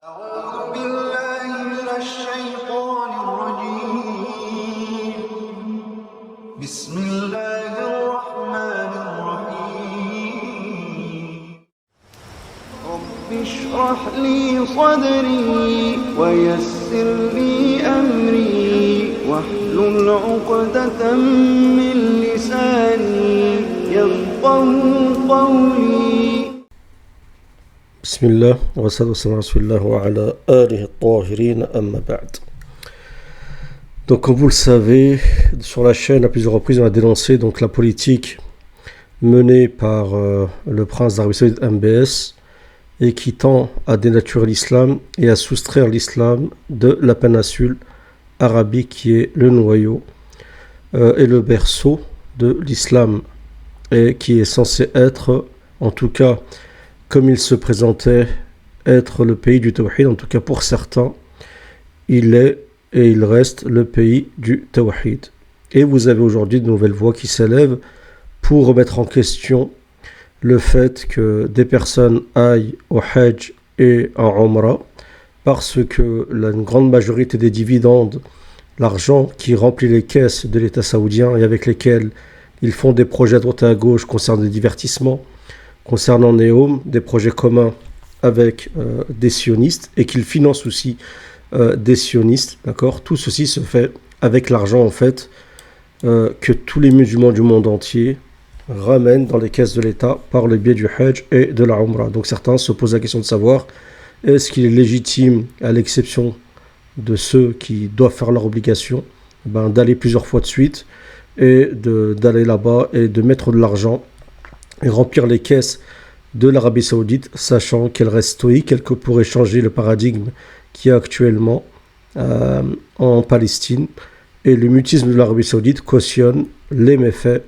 أعوذ بالله من الشيطان الرجيم بسم الله الرحمن الرحيم رب اشرح لي صدري ويسر لي أمري واحلل عقدة من لساني يفقهوا قولي بسم الله والصلاة والسلام على رسول الله وعلى آله الطاهرين أما بعد. Donc comme vous le savez, sur la chaîne à plusieurs reprises on a dénoncé donc la politique menée par le prince d'Arabie Saoudite MBS et qui tend à dénaturer l'islam et à soustraire l'islam de la péninsule arabique qui est le noyau et le berceau de l'islam et qui est censé être, en tout cas comme il se présentait être le pays du Tawhid, en tout cas pour certains, il est et il reste le pays du Tawhid. Et vous avez aujourd'hui de nouvelles voix qui s'élèvent pour remettre en question le fait que des personnes aillent au Hajj et en Umrah parce que une grande majorité des dividendes, l'argent qui remplit les caisses de l'État saoudien et avec lesquels ils font des projets à droite et à gauche concernant des divertissements, concernant Neom, des projets communs avec des sionistes et qu'ils financent aussi des sionistes, d'accord. Tout ceci se fait avec l'argent en fait que tous les musulmans du monde entier ramènent dans les caisses de l'État par le biais du Hajj et de la Umrah. Donc certains se posent la question de savoir est-ce qu'il est légitime, à l'exception de ceux qui doivent faire leur obligation, d'aller plusieurs fois de suite et d'aller là-bas et de mettre de l'argent et remplir les caisses de l'Arabie Saoudite, sachant qu'elle reste stoïque, qu'elle pourrait changer le paradigme qui est actuellement en Palestine. Et le mutisme de l'Arabie Saoudite cautionne les méfaits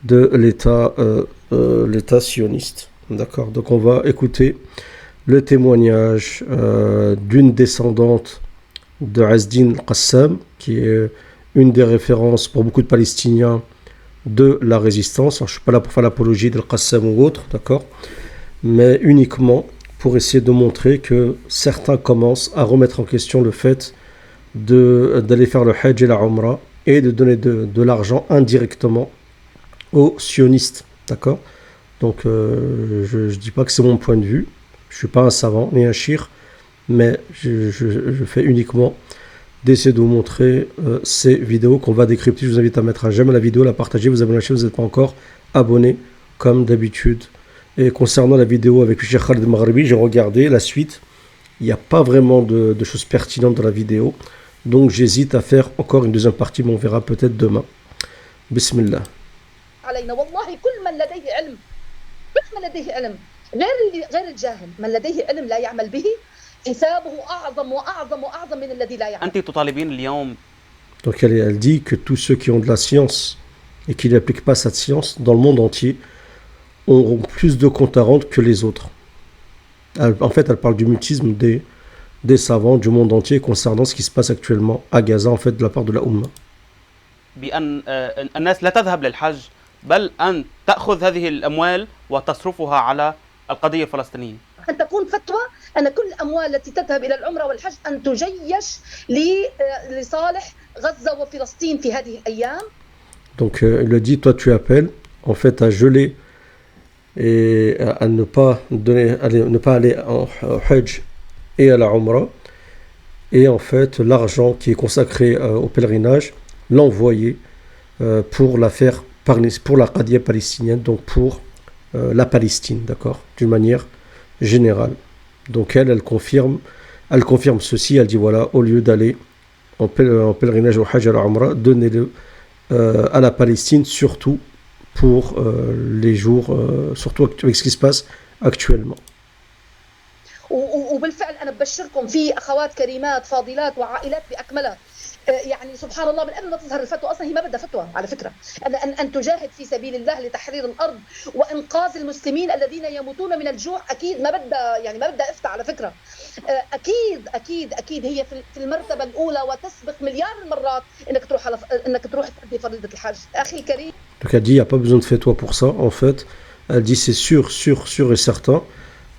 de l'État sioniste. D'accord. Donc on va écouter le témoignage d'une descendante de Azdin Qassam, qui est une des références pour beaucoup de Palestiniens de la résistance. Alors, je ne suis pas là pour faire l'apologie d'Al-Qassam ou autre, d'accord, mais uniquement pour essayer de montrer que certains commencent à remettre en question le fait d'aller faire le Hajj et la Umrah et de donner de l'argent indirectement aux sionistes, d'accord. Donc je ne dis pas que c'est mon point de vue, je ne suis pas un savant ni un shir, mais je fais uniquement d'essayer de vous montrer ces vidéos qu'on va décrypter. Je vous invite à mettre un j'aime à la vidéo, la partager, vous abonner à la chaîne si vous n'êtes pas encore abonné, comme d'habitude. Et concernant la vidéo avec le Cheikh Khaled Maghribi, j'ai regardé la suite. Il n'y a pas vraiment de choses pertinentes dans la vidéo. Donc j'hésite à faire encore une deuxième partie, mais on verra peut-être demain. Bismillah. علينا والله كل من لديه علم مش من لديه علم غير الجاهل من لديه علم لا يعمل به حسابه أعظم وأعظم وأعظم من الذي لا يعمل. أنت تطالبين اليوم. Donc elle dit que tous ceux qui ont de la science et qui n'appliquent pas cette science dans le monde entier auront plus de comptes à rendre que les autres. En fait, elle parle du mutisme des savants du monde entier concernant ce qui se passe actuellement à Gaza, en fait, de la part de la Oumma. بأن الناس لا تذهب للحج بل أن تأخذ هذه الأموال وتصرفها على القضية الفلسطينية. أن تكون فتوى أن كل الأموال التي تذهب إلى العمرة والحج أن تجيش لصالح غزة وفلسطين في هذه الأيام. Donc il dit, toi tu appelles en fait à geler et à ne pas aller en Hajj et à la Umrah et en fait l'argent qui est consacré au pèlerinage l'envoyer pour la Qadiyya palestinienne, donc pour la Palestine, d'accord, d'une manière générale. Donc elle confirme ceci, elle dit voilà, au lieu d'aller en pèlerinage au Hajj à la Umrah, donnez-le à la Palestine, surtout pour les jours, surtout avec ce qui se passe actuellement. وبالفعل أنا ببشركم في أخوات كريمات فاضلات وعائلات بأكملها يعني سبحان الله من قبل ما تظهر الفتوى اصلا هي ما بدها فتوى على فكره ان تجاهد في سبيل الله لتحرير الارض وانقاذ المسلمين الذين يموتون من الجوع اكيد ما بدها افتى على فكره اكيد هي في المرتبه الاولى وتسبق مليار المرات انك تروح تؤدي فريضه الحج اخي الكريم. Donc elle dit il n'y a pas besoin de fatwa pour ça en fait. Elle dit c'est sûr et certain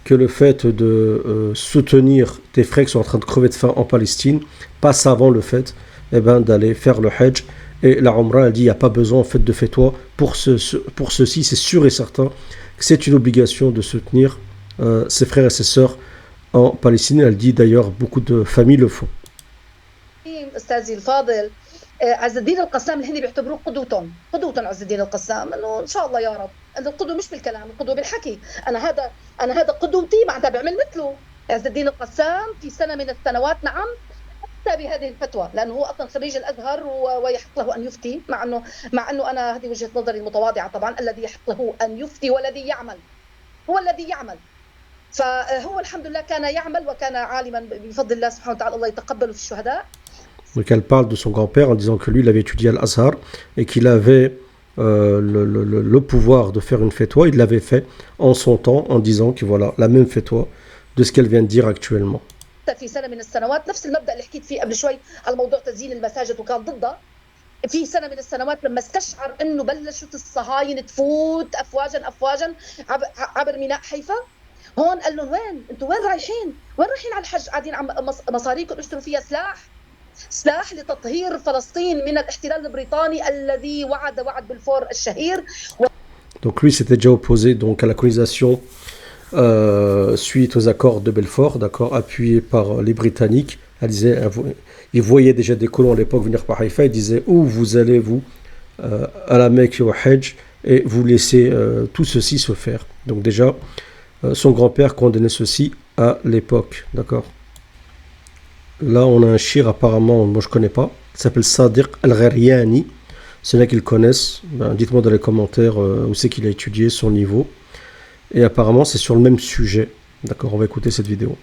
que le fait de soutenir tes frères qui sont en train de crever de faim en Palestine passe avant le fait d'aller faire le Hajj. Et la Umrah, elle dit, il n'y a pas besoin en fait de fais-toi pour ceci, c'est sûr et certain que c'est une obligation de soutenir ses frères et ses sœurs en Palestine. Elle dit d'ailleurs, beaucoup de familles le font. استاذي الفاضل عز الدين القسام اللي هن بيعتبروه قدوتهم عز الدين القسام انه ان شاء الله يا رب ان القدوه مش بالكلام القدوه بالحكي انا هذا قدوتي معناتها بعمل مثله عز الدين القسام في سنه من السنوات نعم افتى بهذه الفتوى لانه هو اصلا خريج الازهر ويحق له ان يفتي مع انه انا هذه وجهه نظري المتواضعه طبعا الذي يحق له ان يفتي والذي يعمل هو الذي يعمل فهو الحمد لله كان يعمل وكان عالما بفضل الله سبحانه وتعالى الله يتقبله في الشهداء. Donc elle parle de son grand-père en disant que lui, il avait étudié à l'Azhar et qu'il avait le pouvoir de faire une fatwa. Il l'avait fait en son temps en disant que voilà, la même fatwa de ce qu'elle vient de dire actuellement. في سنة من السنوات نفس المبدأ اللي حكيت فيه قبل شوي على موضوع تزيين المساجد وكان ضده في سنة من السنوات لما استشعر انه بلشت الصهاينة تفوت افواجا عبر ميناء حيفا هون قال لهم انتوا وين رايحين على الحج قاعدين عم مصاريكم اشتروا فيها سلاح لتطهير فلسطين من الاحتلال البريطاني الذي وعد بلفور الشهير. Donc lui s'était déjà opposé donc à la colonisation suite aux accords de Belfort, d'accord, appuyés par les Britanniques. Elle disait, ils voyaient déjà des colons à l'époque venir par Haïfa. Ils disaient où vous allez vous à la Mecque et au Hajj et vous laissez tout ceci se faire. Donc déjà son grand-père condamnait ceci à l'époque, d'accord. Là, on a un shir apparemment, moi je connais pas, qui s'appelle Sadiq Al-Gharyani. C'est là qu'ils connaissent. Dites-moi dans les commentaires où c'est qu'il a étudié, son niveau. Et apparemment, c'est sur le même sujet. D'accord, on va écouter cette vidéo.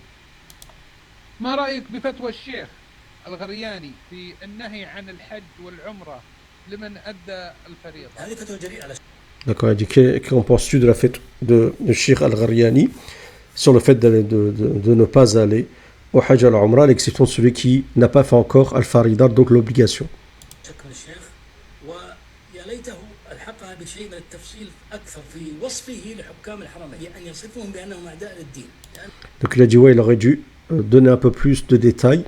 ما رأيك بفتوى الشيخ الغرياني في النهي عن الحج والعمرة لمن أدى الفريضة؟ هذه فتوى جريئة. D'accord, il dit qu'en penses-tu de la fête de Shir Al-Gharyani sur le fait de ne pas aller au Hajj à l'Umrah, à l'exception de celui qui n'a pas fait encore Al-Farida, donc l'obligation. Donc il a dit, ouais, il aurait dû donner un peu plus de détails,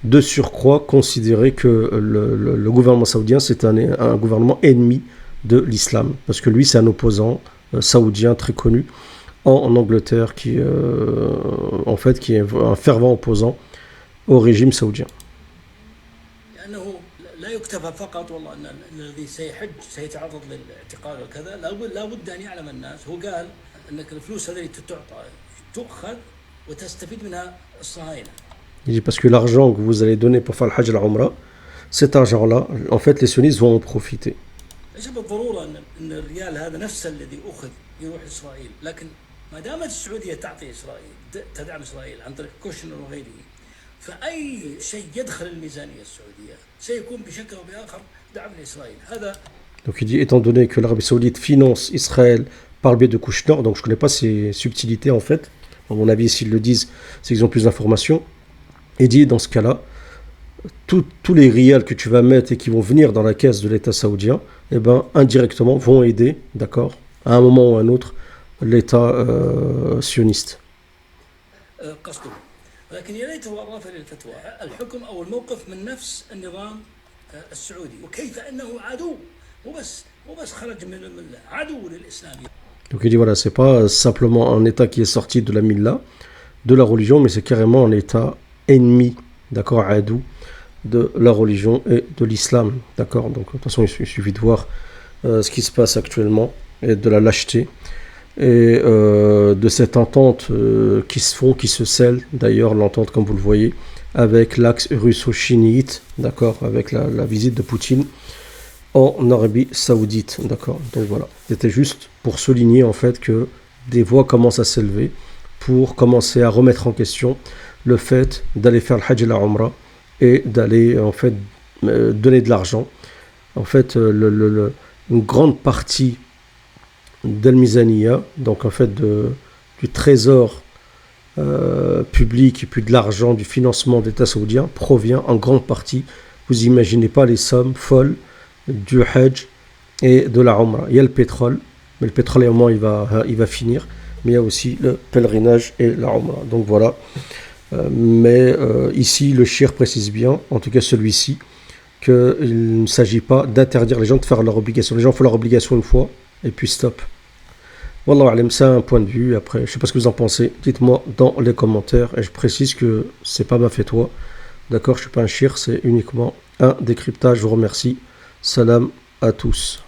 de surcroît considérer que le gouvernement saoudien c'est un gouvernement ennemi de l'islam, parce que lui c'est un opposant saoudien très connu en Angleterre qui en fait qui est un fervent opposant au régime saoudien. Il dit parce que l'argent que vous allez donner pour faire le Hajj et la Umrah, cet argent-là, en fait les sionistes vont en profiter. ليس بالضرورة أن الريال هذا نفسه الذي أخذ يروح إسرائيل، لكن ما دامت السعودية تعطي إسرائيل تدعم إسرائيل عن طريق كوشنر وغيره، فأي شيء يدخل الميزانية السعودية سيكون بشكل أو بآخر دعم لإسرائيل. هذا. Donc il dit étant donné que l'Arabie Saoudite finance Israël par le biais de Kushner, donc je ne connais pas ces subtilités en fait. À mon avis, s'ils le disent, c'est qu'ils ont plus d'informations. Et dit dans ce cas-là, tous les rials que tu vas mettre et qui vont venir dans la caisse de l'État saoudien, eh ben, indirectement vont aider, d'accord, à un moment ou à un autre, l'État sioniste. Donc il dit voilà, c'est pas simplement un État qui est sorti de la milla, de la religion, mais c'est carrément un État ennemi, d'accord, adou, de la religion et de l'islam, d'accord. Donc de toute façon il suffit de voir ce qui se passe actuellement et de la lâcheté et de cette entente qui se scelle d'ailleurs, l'entente comme vous le voyez avec l'axe russo-chiite, d'accord, avec la visite de Poutine en Arabie Saoudite, d'accord. Donc voilà, c'était juste pour souligner en fait que des voix commencent à s'élever pour commencer à remettre en question le fait d'aller faire le Hajj et la Umrah et d'aller en fait donner de l'argent. En fait, une grande partie d'Al-Mizaniya, donc en fait du trésor public et puis de l'argent du financement d'État saoudien provient en grande partie, vous imaginez pas les sommes folles du Hajj et de la Umrah. Il y a le pétrole, mais le pétrole à un moment il va finir, mais il y a aussi le pèlerinage et la Umrah. Donc voilà. Mais ici, le shir précise bien, en tout cas celui-ci, qu'il ne s'agit pas d'interdire les gens de faire leur obligation. Les gens font leur obligation une fois, et puis stop. Wallahu alam, c'est un point de vue. Après, je ne sais pas ce que vous en pensez. Dites-moi dans les commentaires. Et je précise que c'est pas ma fatwa. D'accord, je ne suis pas un shir, c'est uniquement un décryptage. Je vous remercie. Salam à tous.